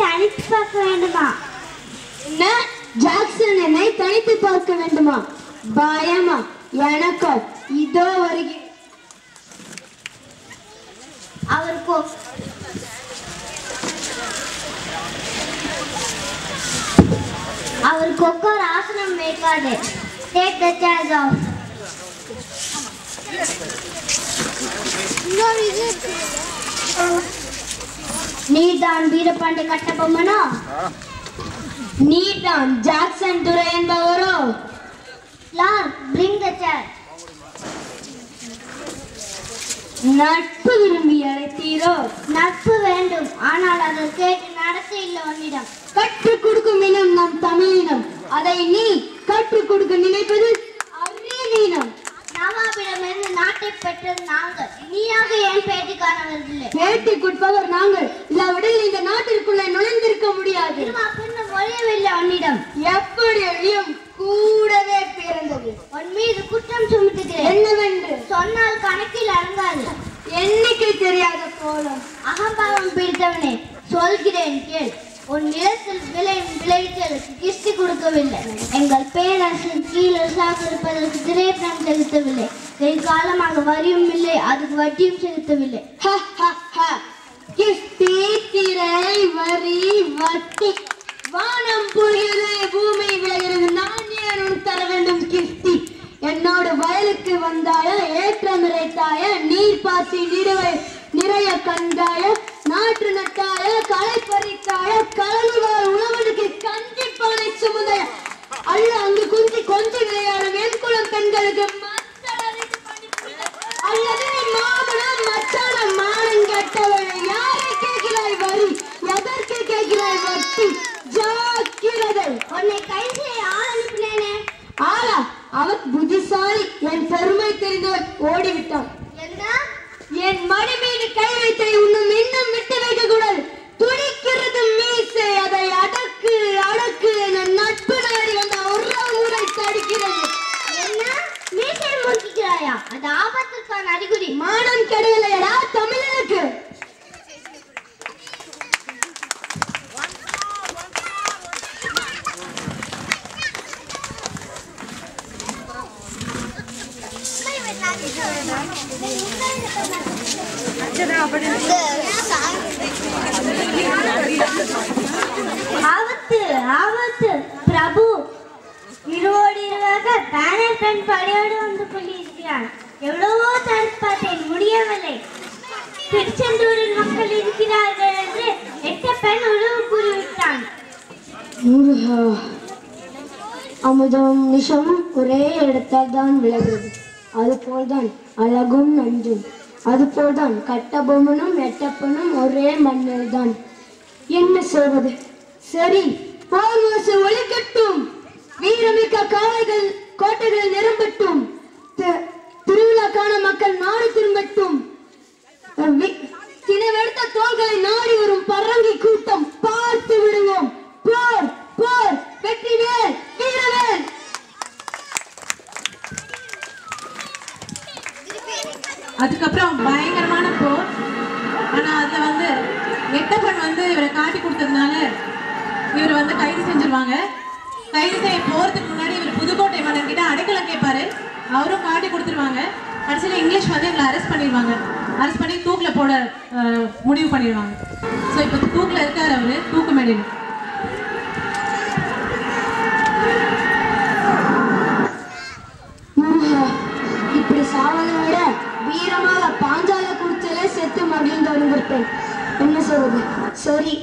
தனித்து பார்க்க வேண்டுமா? என்ன? ஜாக்சன் என்னை தனித்து பார்க்க வேண்டுமா? பயமா? எனக்கு இதோ வருகிறேன். அவருக்கு ஒரு ஆசனம் வைக்காது. Take the chairs off. நீதான் வீரபாண்டி கட்டபொம்மனோ? நீதான் ஜாக்சன் துரை என்பவரோ? Lord, bring the chair. நட்பு விரும்பி அழைத்தீரோ? நட்பு வேண்டும், ஆனால் அதை கேட்டு நடத்த இல்லை உன்னிடம். கற்றுக் கொடுக்கும் இனம் நம் தமிழினம். அதை நீ கற்றுக் கொடுக்க நினைப்பது அறிவீனம். நவாபிடமிருந்து நாட்டை பெற்றது நாங்கள். நீயாக ஏன் பேட்டி காணவில்லை? பேட்டி கொடுப்பவர் நாங்கள். இல்லாவிடில் இந்த நாட்டிற்குள்ளே நுழைந்திருக்க முடியாது. ஒழியவில்லை உன்னிடம். எப்படி ஒழியும்? கூடவே பிறந்தது. உன் மீது குற்றம் சுமத்துகிறேன். என்னவென்று சொன்னால் கணக்கில் அடங்காது. எண்ணிக்கை தெரியாத கோலம். அகம்பாவம் பிடித்தவனே, சொல்கிறேன் கேள். உன் நிலத்தில் விளைச்சலுக்கு கிஸ்தி கொடுக்கவில்லை. எங்கள் பேரரசின் கீழரசாக இருப்பதற்கு திரைப்படம் செலுத்தவில்லை. வெகு காலமாக வரியும் இல்லை, அதுக்கு வட்டியும் செலுத்தவில்லை. கிஸ்தி, திரை, வரி, வட்டி. வானம் பொழியுது, பூமி விளைகிறது. நான் ஏன் உனக்கு தர வேண்டும் கிஸ்தி? என்னோட வயலுக்கு வந்தாய, ஏற்றம் இறைத்தாய, நீர் பாய்ச்சி நிறைய கண்டாய, நாற்று நட்டாய, களை பறித்தாய, கலந்துவார் உழவனுக்கு கஞ்சி பானை சுமந்தாய, அல்ல அங்கு குஞ்சி கொஞ்சி விளையாடும் என் குளம் பெண்களுக்கு அல்லது மாமனம் மச்சான மானம் கட்டவனை யாரை கேட்கிறாய் வரி? எதற்கு கேட்கிறாய் வட்டி? ஜாக்கிரதை. உன்னை கைது செய்ய ஆள் அனுப்பினேனே. ஆளா? அவன் புத்திசாலி. என் பெருமை தெரிந்தவர் ஓடிவிட்டான். என்ன? என் மடி மீது கை வைத்தை இன்னும் விட்டு வைக்க கூடாது. துடிக்கிறது மீசை, அதை அடக்கு அடக்கு. என் நட்பு நாடி வந்த ஒரு ஊரை தடுக்கிறது. என்ன? மீசை முறுக்கிறாயா? அது ஆபத்திற்கான அறிகுறி. மானம் கெடவில்லையடா தமிழனுக்கு. ஆபத்து ஆபத்து பிரபு. இருவோடு இருவாக பேனர் பெண் படையோடு வந்து கொண்டிருக்கிறான். எவ்வளவோ தடுத்து பார்த்தேன், முடியவில்லை. திருச்செந்தூரில் மக்கள் இருக்கிறார்கள் என்று எட்ட பெண் உழவு கூறிவிட்டான். அமுதம் நிஷமும் ஒரே இடத்தால் தான் விளைகிறது. அதுபோல்தான் அழகும் நஞ்சும். அதுபோல்தான் கட்டபொம்மனும் எட்டப்பனும் ஒரே மண்ணில் தான். என்ன சொல்வது? சரி, போர் ஓசை ஒலிக்கட்டும். வீரமிக்க காளைகள் கோட்டைகள் நிரம்பட்டும். திருவிழா காண மக்கள் நாடு திரும்பட்டும். தினவெடுத்த தோள்களை நாடி வரும் பரங்கி கூட்டம் பார்த்து விடுவோம். போர் போர், வெற்றிவேல் வீரவேல். அதுக்கப்புறம் பயங்கரமான போர். ஆனா அதுல எட்டப்பன் இவரை காட்டி கொடுத்ததுனால இவர் கைது செஞ்சிருவாங்க. கைது செய்ய போறதுக்கு முன்னாடி இவர் புதுக்கோட்டை மன்னர் கிட்ட அடைக்கலம் கேட்பாரு. அவரும் காட்டி கொடுத்துருவாங்க. கடைசியில் இங்கிலீஷ் எங்களை அரெஸ்ட் பண்ணிடுவாங்க. அரெஸ்ட் பண்ணி தூக்கில் போட முடிவு பண்ணிடுவாங்க. ஸோ இப்போ தூக்கில் இருக்காரு அவரு, தூக்கு மேடையில். இப்படி சாவதை விட வீரமாக பாஞ்சால குடிச்சலே செத்து மகிழ்ந்து வருந்திருப்பேன். என்ன சொல்றது? சரி,